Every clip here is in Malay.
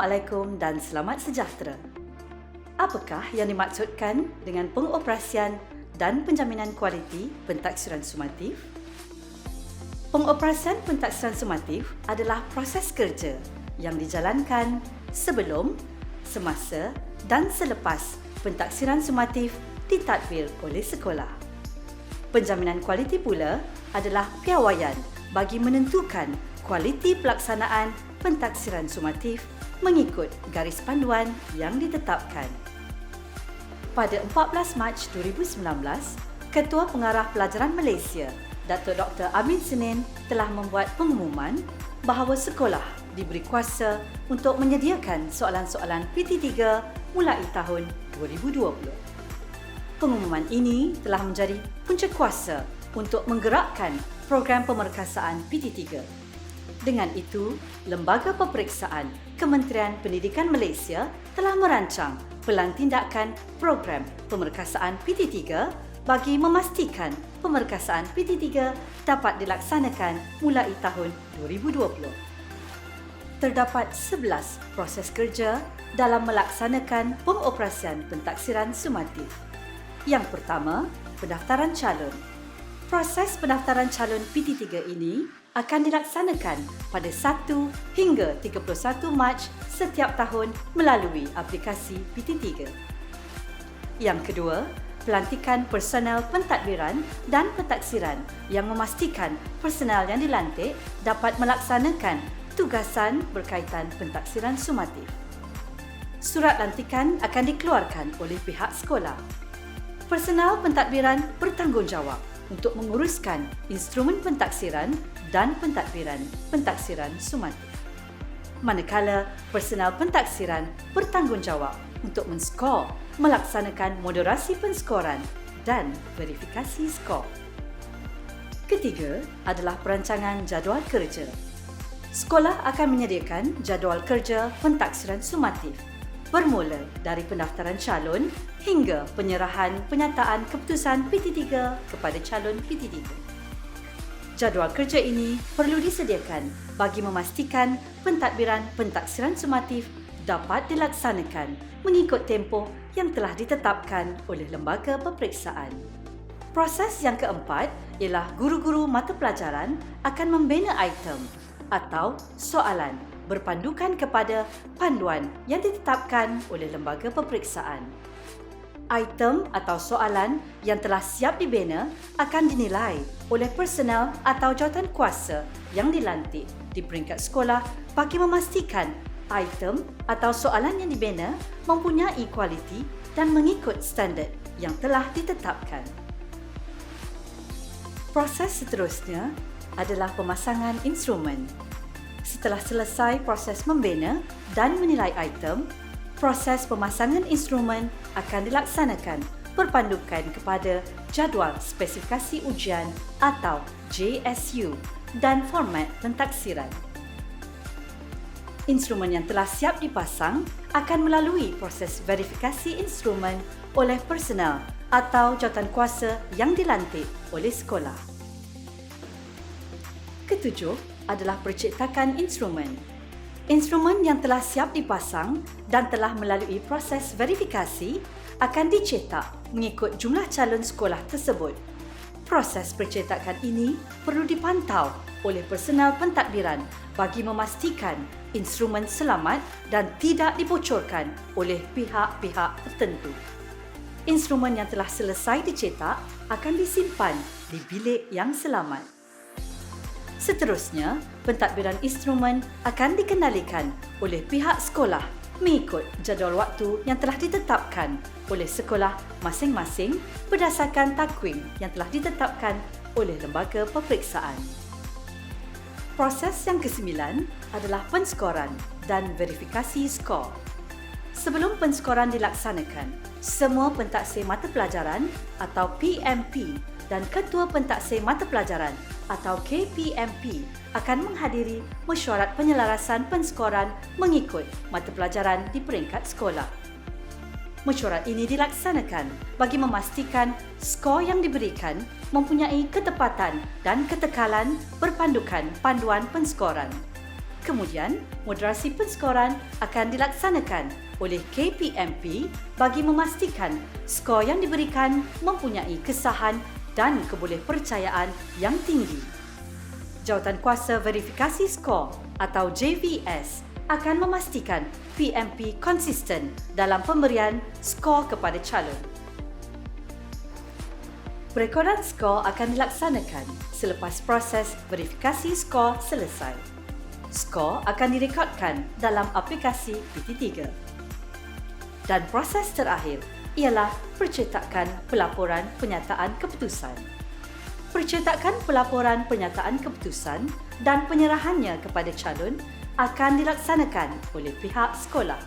Assalamualaikum dan selamat sejahtera. Apakah yang dimaksudkan dengan pengoperasian dan penjaminan kualiti pentaksiran sumatif? Pengoperasian pentaksiran sumatif adalah proses kerja yang dijalankan sebelum, semasa dan selepas pentaksiran sumatif ditadbir oleh sekolah. Penjaminan kualiti pula adalah piawaian bagi menentukan kualiti pelaksanaan pentaksiran sumatif mengikut garis panduan yang ditetapkan. Pada 14 Mac 2019, Ketua Pengarah Pelajaran Malaysia, Datuk Dr. Amin Senin telah membuat pengumuman bahawa sekolah diberi kuasa untuk menyediakan soalan-soalan PT3 mulai tahun 2020. Pengumuman ini telah menjadi punca kuasa untuk menggerakkan program pemerkasaan PT3. Dengan itu, Lembaga Peperiksaan Kementerian Pendidikan Malaysia telah merancang pelan tindakan program pemerkasaan PT3 bagi memastikan pemerkasaan PT3 dapat dilaksanakan mulai tahun 2020. Terdapat 11 proses kerja dalam melaksanakan pengoperasian pentaksiran sumatif. Yang pertama, pendaftaran calon. Proses pendaftaran calon PT3 ini akan dilaksanakan pada 1 hingga 31 Mac setiap tahun melalui aplikasi PT3. Yang kedua, pelantikan personel pentadbiran dan pentaksiran yang memastikan personel yang dilantik dapat melaksanakan tugasan berkaitan pentaksiran sumatif. Surat lantikan akan dikeluarkan oleh pihak sekolah. Personel pentadbiran bertanggungjawab untuk menguruskan instrumen pentaksiran dan pentadbiran pentaksiran sumatif. Manakala personel pentaksiran bertanggungjawab untuk menskor, melaksanakan moderasi penskoran dan verifikasi skor. Ketiga adalah perancangan jadual kerja. Sekolah akan menyediakan jadual kerja pentaksiran sumatif bermula dari pendaftaran calon hingga penyerahan penyataan keputusan PT3 kepada calon PT3. Jadual kerja ini perlu disediakan bagi memastikan pentadbiran pentaksiran sumatif dapat dilaksanakan mengikut tempoh yang telah ditetapkan oleh Lembaga Peperiksaan. Proses yang keempat ialah guru-guru mata pelajaran akan membina item atau soalan berpandukan kepada panduan yang ditetapkan oleh Lembaga Peperiksaan. Item atau soalan yang telah siap dibina akan dinilai oleh personel atau jawatan kuasa yang dilantik di peringkat sekolah bagi memastikan item atau soalan yang dibina mempunyai kualiti dan mengikut standard yang telah ditetapkan. Proses seterusnya adalah pemasangan instrumen. Setelah selesai proses membina dan menilai item, proses pemasangan instrumen akan dilaksanakan berpandukan kepada jadual spesifikasi ujian atau JSU dan format pentaksiran. Instrumen yang telah siap dipasang akan melalui proses verifikasi instrumen oleh personel atau jawatan kuasa yang dilantik oleh sekolah. Ketujuh adalah percetakan instrumen. Instrumen yang telah siap dipasang dan telah melalui proses verifikasi akan dicetak mengikut jumlah calon sekolah tersebut. Proses percetakan ini perlu dipantau oleh personel pentadbiran bagi memastikan instrumen selamat dan tidak dibocorkan oleh pihak-pihak tertentu. Instrumen yang telah selesai dicetak akan disimpan di bilik yang selamat. Seterusnya, pentadbiran instrumen akan dikendalikan oleh pihak sekolah mengikut jadual waktu yang telah ditetapkan oleh sekolah masing-masing berdasarkan takwim yang telah ditetapkan oleh Lembaga Peperiksaan. Proses yang kesembilan adalah penskoran dan verifikasi skor. Sebelum penskoran dilaksanakan, semua pentaksir mata pelajaran atau PMP dan Ketua Pentaksir Mata Pelajaran atau KPMP akan menghadiri mesyuarat penyelarasan penskoran mengikut mata pelajaran di peringkat sekolah. Mesyuarat ini dilaksanakan bagi memastikan skor yang diberikan mempunyai ketepatan dan ketekalan berpandukan panduan penskoran. Kemudian, moderasi penskoran akan dilaksanakan oleh KPMP bagi memastikan skor yang diberikan mempunyai kesahan dan kebolehpercayaan yang tinggi. Jawatankuasa Verifikasi Skor atau JVS akan memastikan PMP konsisten dalam pemberian skor kepada calon. Perekodan skor akan dilaksanakan selepas proses verifikasi skor selesai. Skor akan direkodkan dalam aplikasi PT3. Dan proses terakhir ialah percetakan pelaporan penyataan keputusan. Percetakan pelaporan penyataan keputusan dan penyerahannya kepada calon akan dilaksanakan oleh pihak sekolah.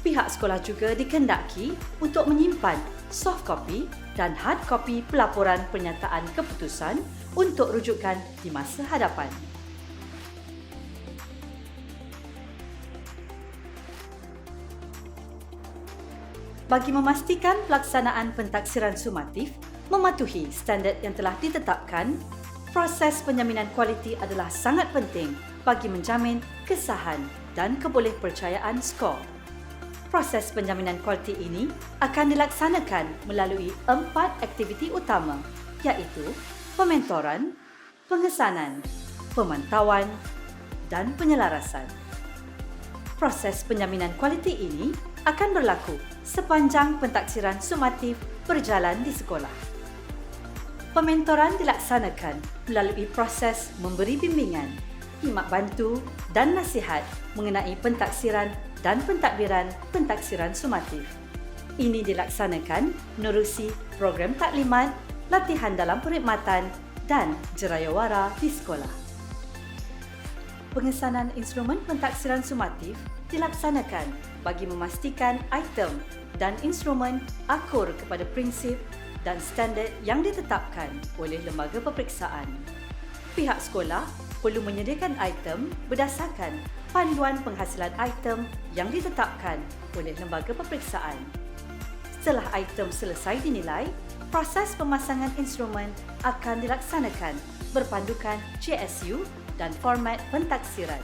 Pihak sekolah juga dikendaki untuk menyimpan soft copy dan hard copy pelaporan pernyataan keputusan untuk rujukan di masa hadapan. Bagi memastikan pelaksanaan pentaksiran sumatif mematuhi standard yang telah ditetapkan, proses penjaminan kualiti adalah sangat penting bagi menjamin kesahan dan kebolehpercayaan skor. Proses penjaminan kualiti ini akan dilaksanakan melalui 4 aktiviti utama, iaitu pementoran, pengesanan, pemantauan dan penyelarasan. Proses penjaminan kualiti ini akan berlaku sepanjang pentaksiran sumatif berjalan di sekolah. Pementoran dilaksanakan melalui proses memberi bimbingan, khidmat bantu dan nasihat mengenai pentaksiran dan pentadbiran pentaksiran sumatif. Ini dilaksanakan menerusi program taklimat, latihan dalam perkhidmatan dan jerayawara di sekolah. Pengesanan instrumen pentaksiran sumatif dilaksanakan bagi memastikan item dan instrumen akur kepada prinsip dan standard yang ditetapkan oleh lembaga peperiksaan. Pihak sekolah perlu menyediakan item berdasarkan panduan penghasilan item yang ditetapkan oleh lembaga peperiksaan. Setelah item selesai dinilai, proses pemasangan instrumen akan dilaksanakan berpandukan JSU dan format pentaksiran.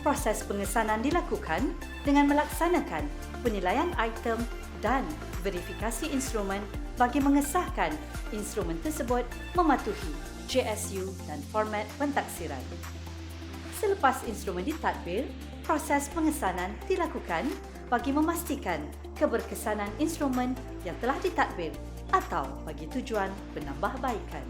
Proses pengesanan dilakukan dengan melaksanakan penilaian item dan verifikasi instrumen bagi mengesahkan instrumen tersebut mematuhi JSU dan format pentaksiran. Selepas instrumen ditadbir, proses pengesanan dilakukan bagi memastikan keberkesanan instrumen yang telah ditadbir atau bagi tujuan penambahbaikan.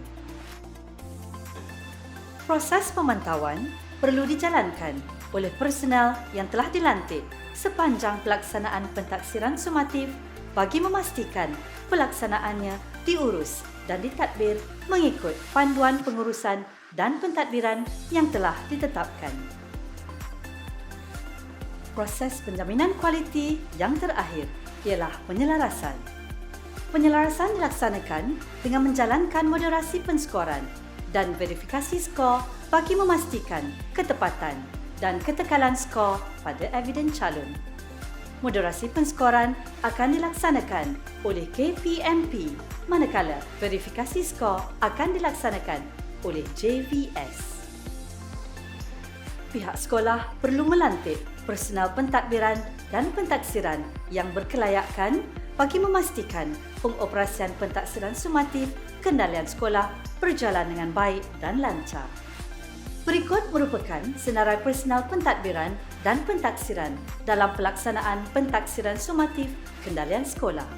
Proses pemantauan perlu dijalankan oleh personel yang telah dilantik sepanjang pelaksanaan pentaksiran sumatif bagi memastikan pelaksanaannya diurus dan ditadbir mengikut panduan pengurusan dan pentadbiran yang telah ditetapkan. Proses penjaminan kualiti yang terakhir ialah penyelarasan. Penyelarasan dilaksanakan dengan menjalankan moderasi penskoran dan verifikasi skor bagi memastikan ketepatan dan ketekalan skor pada evidens calon. Moderasi penskoran akan dilaksanakan oleh KPMP, manakala verifikasi skor akan dilaksanakan oleh JVS. Pihak sekolah perlu melantik personel pentadbiran dan pentaksiran yang berkelayakan bagi memastikan pengoperasian pentaksiran sumatif kendalian sekolah berjalan dengan baik dan lancar. Berikut merupakan senarai personel pentadbiran dan pentaksiran dalam pelaksanaan pentaksiran sumatif kendalian sekolah.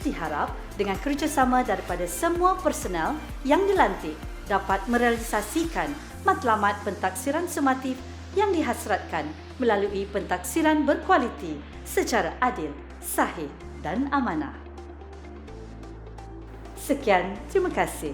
Diharap dengan kerjasama daripada semua personel yang dilantik dapat merealisasikan matlamat pentaksiran sumatif yang dihasratkan melalui pentaksiran berkualiti secara adil, sahih dan amanah. Sekian, terima kasih.